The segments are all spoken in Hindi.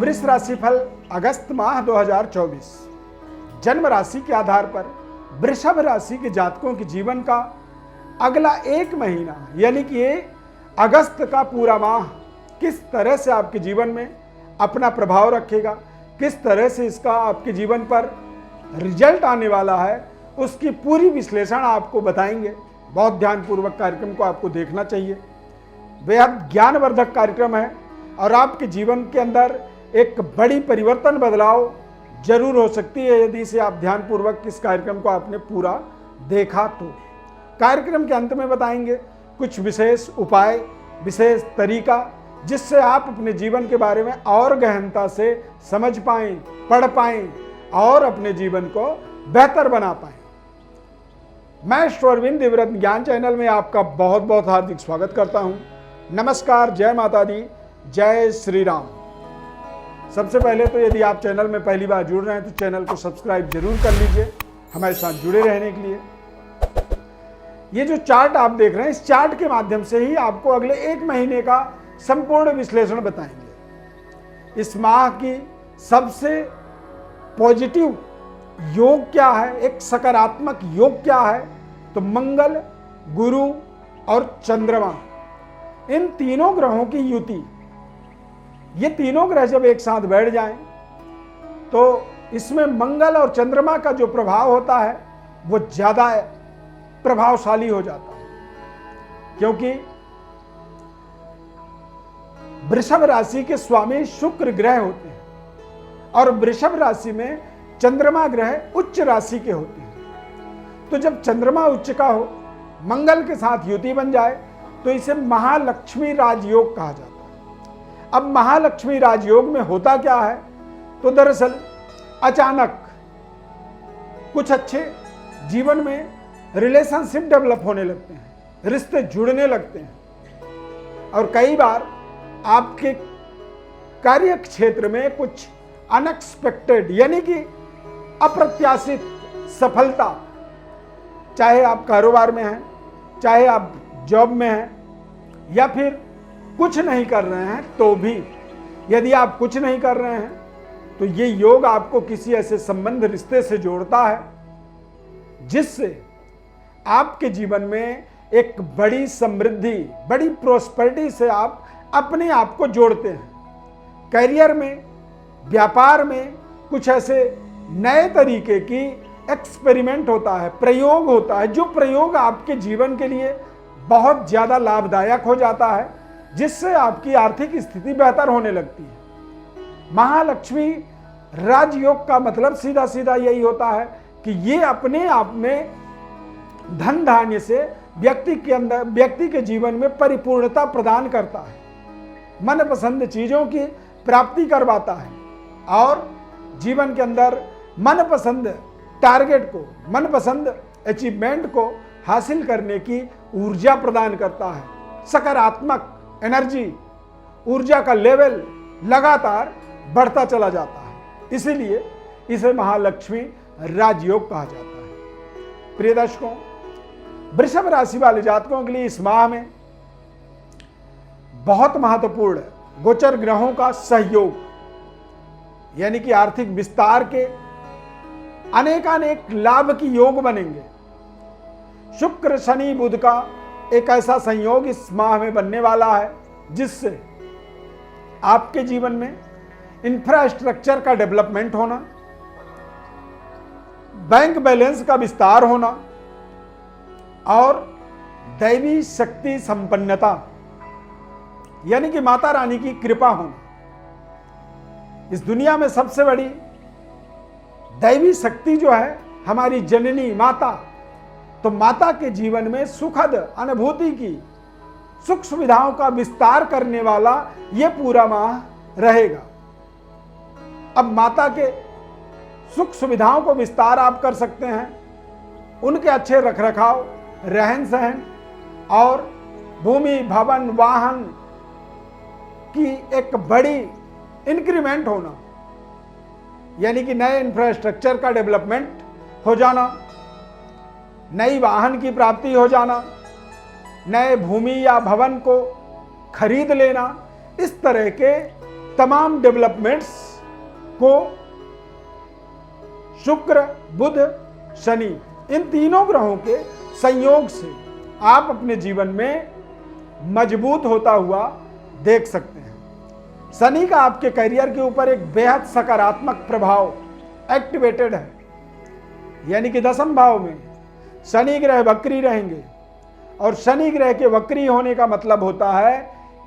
वृष राशि फल अगस्त माह 2024 जन्म राशि के आधार पर वृषभ राशि के जातकों के जीवन का अगला एक महीना यानी कि ये अगस्त का पूरा माह किस तरह से आपके जीवन में अपना प्रभाव रखेगा, किस तरह से इसका आपके जीवन पर रिजल्ट आने वाला है, उसकी पूरी विश्लेषण आपको बताएंगे। बहुत ध्यानपूर्वक कार्यक्रम को आपको देखना चाहिए। बेहद ज्ञानवर्धक कार्यक्रम है और आपके जीवन के अंदर एक बड़ी परिवर्तन बदलाव जरूर हो सकती है यदि इसे आप ध्यानपूर्वक इस कार्यक्रम को आपने पूरा देखा तो। कार्यक्रम के अंत में बताएंगे कुछ विशेष उपाय, विशेष तरीका जिससे आप अपने जीवन के बारे में और गहनता से समझ पाएं, पढ़ पाएं और अपने जीवन को बेहतर बना पाएं। मैं श्वर्विंद दिव्यव्रत ज्ञान चैनल में आपका बहुत बहुत हार्दिक स्वागत करता हूं। नमस्कार, जय माता दी, जय श्री राम। सबसे पहले तो यदि आप चैनल में पहली बार जुड़ रहे हैं तो चैनल को सब्सक्राइब जरूर कर लीजिए हमारे साथ जुड़े रहने के लिए। ये जो चार्ट आप देख रहे हैं, इस चार्ट के माध्यम से ही आपको अगले एक महीने का संपूर्ण विश्लेषण बताएंगे। इस माह की सबसे पॉजिटिव योग क्या है, एक सकारात्मक योग क्या है, तो मंगल, गुरु और चंद्रमा, इन तीनों ग्रहों की युति। ये तीनों ग्रह जब एक साथ बैठ जाएं तो इसमें मंगल और चंद्रमा का जो प्रभाव होता है वो ज्यादा प्रभावशाली हो जाता है, क्योंकि वृषभ राशि के स्वामी शुक्र ग्रह होते हैं और वृषभ राशि में चंद्रमा ग्रह उच्च राशि के होते हैं। तो जब चंद्रमा उच्च का हो, मंगल के साथ युति बन जाए तो इसे महालक्ष्मी राजयोग कहा जाता है। अब महालक्ष्मी राजयोग में होता क्या है, तो दरअसल अचानक कुछ अच्छे जीवन में रिलेशनशिप डेवलप होने लगते हैं, रिश्ते जुड़ने लगते हैं और कई बार आपके कार्य क्षेत्र में कुछ अनएक्सपेक्टेड यानी कि अप्रत्याशित सफलता, चाहे आप कारोबार में हैं, चाहे आप जॉब में हैं या फिर कुछ नहीं कर रहे हैं, तो भी यदि आप कुछ नहीं कर रहे हैं तो ये योग आपको किसी ऐसे संबंध, रिश्ते से जोड़ता है जिससे आपके जीवन में एक बड़ी समृद्धि, बड़ी प्रोस्पेरिटी से आप अपने आप को जोड़ते हैं। करियर में, व्यापार में कुछ ऐसे नए तरीके की एक्सपेरिमेंट होता है, प्रयोग होता है, जो प्रयोग आपके जीवन के लिए बहुत ज्यादा लाभदायक हो जाता है, जिससे आपकी आर्थिक स्थिति बेहतर होने लगती है। महालक्ष्मी राजयोग का मतलब सीधा सीधा यही होता है कि ये अपने आप में धन धान्य से व्यक्ति के जीवन में परिपूर्णता प्रदान करता है, मनपसंद चीजों की प्राप्ति करवाता है और जीवन के अंदर मनपसंद टारगेट को, मनपसंद अचीवमेंट को हासिल करने की ऊर्जा प्रदान करता है। सकारात्मक एनर्जी, ऊर्जा का लेवल लगातार बढ़ता चला जाता है, इसीलिए इसे महालक्ष्मी राजयोग कहा जाता है। प्रिय दर्शकों, वृषभ राशि वाले जातकों के लिए इस माह में बहुत महत्वपूर्ण गोचर ग्रहों का सहयोग यानी कि आर्थिक विस्तार के अनेकानेक लाभ की योग बनेंगे। शुक्र, शनि, बुध का एक ऐसा संयोग इस माह में बनने वाला है जिससे आपके जीवन में इंफ्रास्ट्रक्चर का डेवलपमेंट होना, बैंक बैलेंस का विस्तार होना और दैवी शक्ति संपन्नता यानी कि माता रानी की कृपा होना। इस दुनिया में सबसे बड़ी दैवी शक्ति जो है हमारी जननी माता, तो माता के जीवन में सुखद अनुभूति की, सुख सुविधाओं का विस्तार करने वाला यह पूरा माह रहेगा। अब माता के सुख सुविधाओं को विस्तार आप कर सकते हैं, उनके अच्छे रखरखाव, रहन सहन और भूमि, भवन, वाहन की एक बड़ी इंक्रीमेंट होना यानी कि नए इंफ्रास्ट्रक्चर का डेवलपमेंट हो जाना, नई वाहन की प्राप्ति हो जाना, नए भूमि या भवन को खरीद लेना, इस तरह के तमाम डेवलपमेंट्स को शुक्र, बुध, शनि, इन तीनों ग्रहों के संयोग से आप अपने जीवन में मजबूत होता हुआ देख सकते हैं। शनि का आपके करियर के ऊपर एक बेहद सकारात्मक प्रभाव एक्टिवेटेड है, यानी कि 10वें भाव में शनि ग्रह वक्री रहेंगे। और शनि ग्रह के वक्री होने का मतलब होता है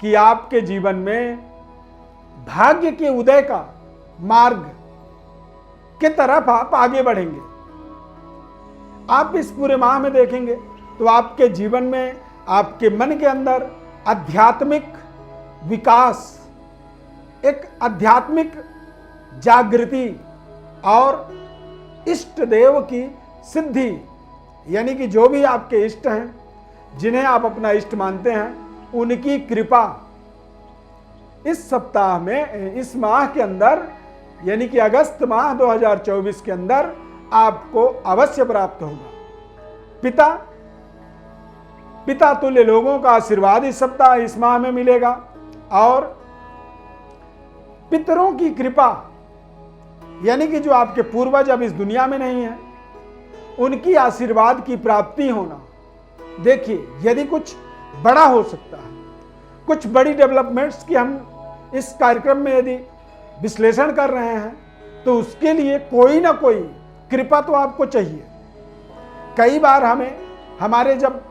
कि आपके जीवन में भाग्य के उदय का मार्ग की तरफ आप आगे बढ़ेंगे। आप इस पूरे माह में देखेंगे तो आपके जीवन में, आपके मन के अंदर आध्यात्मिक विकास, एक आध्यात्मिक जागृति और इष्ट देव की सिद्धि, यानी कि जो भी आपके इष्ट हैं, जिन्हें आप अपना इष्ट मानते हैं, उनकी कृपा इस सप्ताह में, इस माह के अंदर, यानी कि अगस्त माह 2024 के अंदर आपको अवश्य प्राप्त होगा। पिता तुल्य लोगों का आशीर्वाद इस सप्ताह, इस माह में मिलेगा। और पितरों की कृपा, यानी कि जो आपके पूर्वज अब इस दुनिया में नहीं है, उनकी आशीर्वाद की प्राप्ति होना। देखिए, यदि कुछ बड़ा हो सकता है, कुछ बड़ी डेवलपमेंट्स की हम इस कार्यक्रम में यदि विश्लेषण कर रहे हैं, तो उसके लिए कोई ना कोई कृपा तो आपको चाहिए। कई बार हमारे जब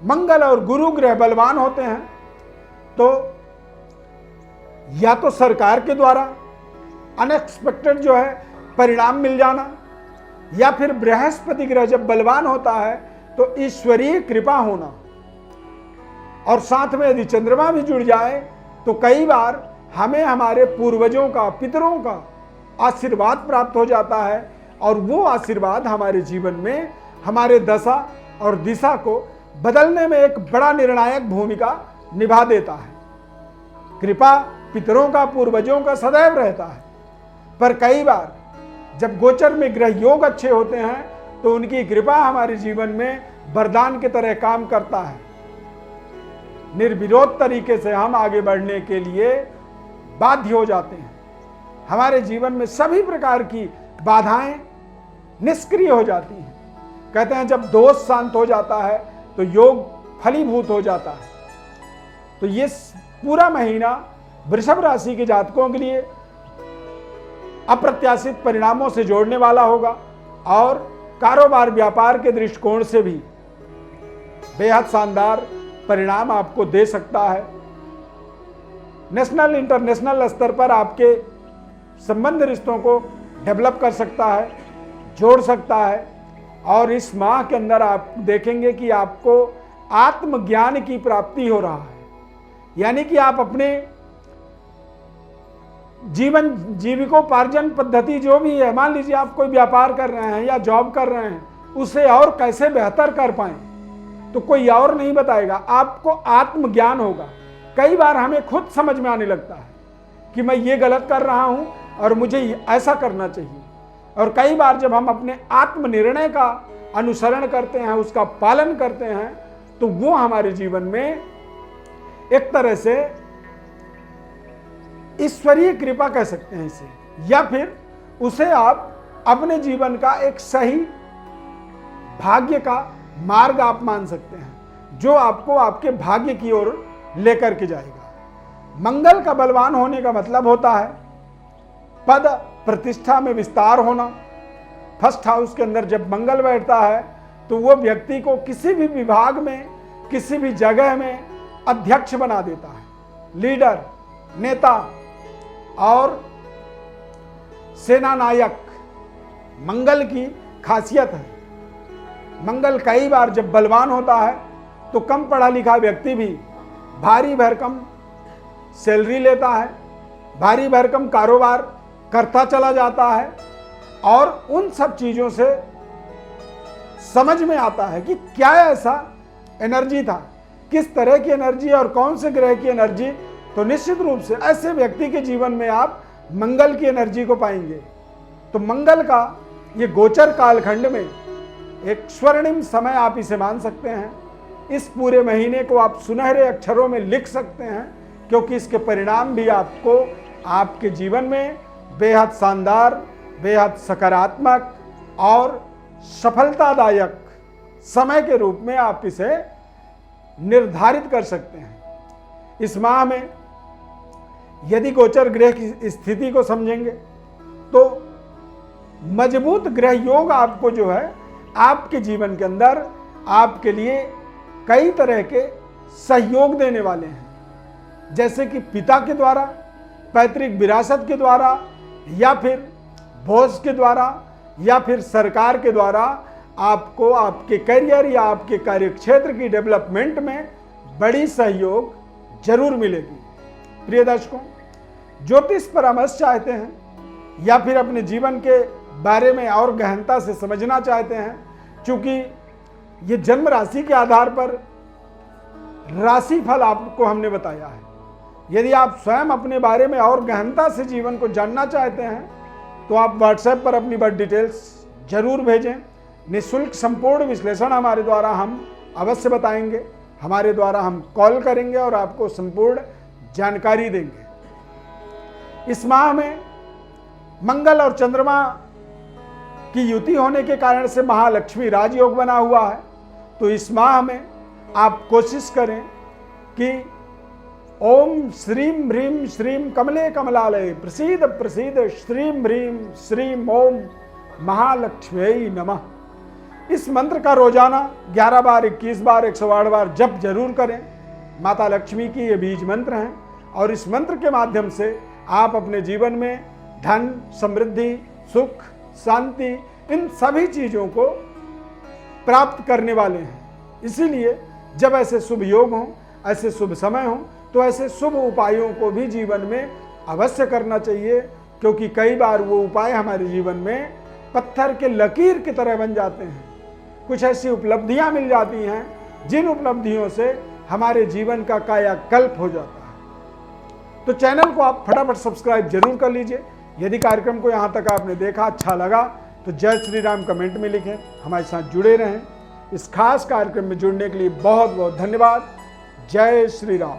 मंगल और गुरु ग्रह बलवान होते हैं, तो या तो सरकार के द्वारा अनएक्सपेक्टेड जो है परिणाम मिल जाना, या फिर बृहस्पति ग्रह जब बलवान होता है तो ईश्वरीय कृपा होना। और साथ में यदि चंद्रमा भी जुड़ जाए तो कई बार हमें हमारे पूर्वजों का, पितरों का आशीर्वाद प्राप्त हो जाता है, और वो आशीर्वाद हमारे जीवन में हमारे दशा और दिशा को बदलने में एक बड़ा निर्णायक भूमिका निभा देता है। कृपा पितरों का, पूर्वजों का सदैव रहता है, पर कई बार जब गोचर में ग्रह योग अच्छे होते हैं तो उनकी कृपा हमारे जीवन में वरदान की तरह काम करता है। निर्विरोध तरीके से हम आगे बढ़ने के लिए बाध्य हो जाते हैं। हमारे जीवन में सभी प्रकार की बाधाएं निष्क्रिय हो जाती हैं। कहते हैं जब दोष शांत हो जाता है तो योग फलीभूत हो जाता है। तो ये पूरा महीना वृषभ राशि के जातकों के लिए अप्रत्याशित परिणामों से जोड़ने वाला होगा, और कारोबार व्यापार के दृष्टिकोण से भी बेहद शानदार परिणाम आपको दे सकता है। नेशनल इंटरनेशनल स्तर पर आपके संबंध रिश्तों को डेवलप कर सकता है, जोड़ सकता है। और इस माह के अंदर आप देखेंगे कि आपको आत्मज्ञान की प्राप्ति हो रहा है, यानी कि आप अपने जीविकोपार्जन पद्धति जो भी है, मान लीजिए आप कोई व्यापार कर रहे हैं या जॉब कर रहे हैं, उसे और कैसे बेहतर कर पाएं, तो कोई और नहीं बताएगा, आपको आत्मज्ञान होगा। कई बार हमें खुद समझ में आने लगता है कि मैं ये गलत कर रहा हूं और मुझे ऐसा करना चाहिए। और कई बार जब हम अपने आत्मनिर्णय का अनुसरण करते हैं, उसका पालन करते हैं, तो वो हमारे जीवन में एक तरह से ईश्वरीय कृपा कह सकते हैं इसे, या फिर उसे आप अपने जीवन का एक सही भाग्य का मार्ग आप मान सकते हैं, जो आपको आपके भाग्य की ओर लेकर के जाएगा। मंगल का बलवान होने का मतलब होता है पद प्रतिष्ठा में विस्तार होना। फर्स्ट हाउस के अंदर जब मंगल बैठता है तो वो व्यक्ति को किसी भी विभाग में, किसी भी जगह में अध्यक्ष बना देता है, लीडर, नेता और सेना नायक। मंगल की खासियत है। मंगल कई बार जब बलवान होता है तो कम पढ़ा लिखा व्यक्ति भी भारी भरकम सैलरी लेता है, भारी भरकम कारोबार करता चला जाता है, और उन सब चीज़ों से समझ में आता है कि क्या ऐसा एनर्जी था, किस तरह की एनर्जी और कौन से ग्रह की एनर्जी। तो निश्चित रूप से ऐसे व्यक्ति के जीवन में आप मंगल की एनर्जी को पाएंगे। तो मंगल का ये गोचर कालखंड में एक स्वर्णिम समय आप इसे मान सकते हैं। इस पूरे महीने को आप सुनहरे अक्षरों में लिख सकते हैं क्योंकि इसके परिणाम भी आपको आपके जीवन में बेहद शानदार, बेहद सकारात्मक और सफलतादायक समय के रूप में आप इसे निर्धारित कर सकते हैं। इस माह में यदि गोचर ग्रह की स्थिति को समझेंगे तो मजबूत ग्रह योग आपको जो है आपके जीवन के अंदर आपके लिए कई तरह के सहयोग देने वाले हैं, जैसे कि पिता के द्वारा, पैतृक विरासत के द्वारा, या फिर भोज के द्वारा, या फिर सरकार के द्वारा आपको आपके करियर या आपके कार्यक्षेत्र की डेवलपमेंट में बड़ी सहयोग जरूर मिलेगी। प्रिय दर्शकों, ज्योतिष परामर्श चाहते हैं या फिर अपने जीवन के बारे में और गहनता से समझना चाहते हैं, क्योंकि ये जन्म राशि के आधार पर राशि फल आपको हमने बताया है। यदि आप स्वयं अपने बारे में और गहनता से जीवन को जानना चाहते हैं तो आप व्हाट्सएप पर अपनी बर्थ डिटेल्स जरूर भेजें। निःशुल्क संपूर्ण विश्लेषण हमारे द्वारा हम अवश्य बताएंगे, हमारे द्वारा हम कॉल करेंगे और आपको संपूर्ण जानकारी देंगे। इस माह में मंगल और चंद्रमा की युति होने के कारण से महालक्ष्मी राजयोग बना हुआ है, तो इस माह में आप कोशिश करें कि ओम श्रीम ह्रीम श्रीम कमले कमलालय प्रसीद प्रसीद श्रीम ह्रीम श्रीम ओम महालक्ष्मी नमः, इस मंत्र का रोजाना 11 बार, 21 बार, 108 बार जप जरूर करें। माता लक्ष्मी की ये बीज मंत्र हैं और इस मंत्र के माध्यम से आप अपने जीवन में धन, समृद्धि, सुख, शांति, इन सभी चीजों को प्राप्त करने वाले हैं। इसीलिए जब ऐसे शुभ योग हों, ऐसे शुभ समय हों, तो ऐसे शुभ उपायों को भी जीवन में अवश्य करना चाहिए, क्योंकि कई बार वो उपाय हमारे जीवन में पत्थर के लकीर की तरह बन जाते हैं। कुछ ऐसी उपलब्धियां मिल जाती हैं जिन उपलब्धियों से हमारे जीवन का कायाकल्प हो जाता है। तो चैनल को आप फटाफट सब्सक्राइब जरूर कर लीजिए। यदि कार्यक्रम को यहाँ तक आपने देखा, अच्छा लगा, तो जय श्री राम कमेंट में लिखें, हमारे साथ जुड़े रहें। इस खास कार्यक्रम में जुड़ने के लिए बहुत बहुत धन्यवाद। जय श्री राम।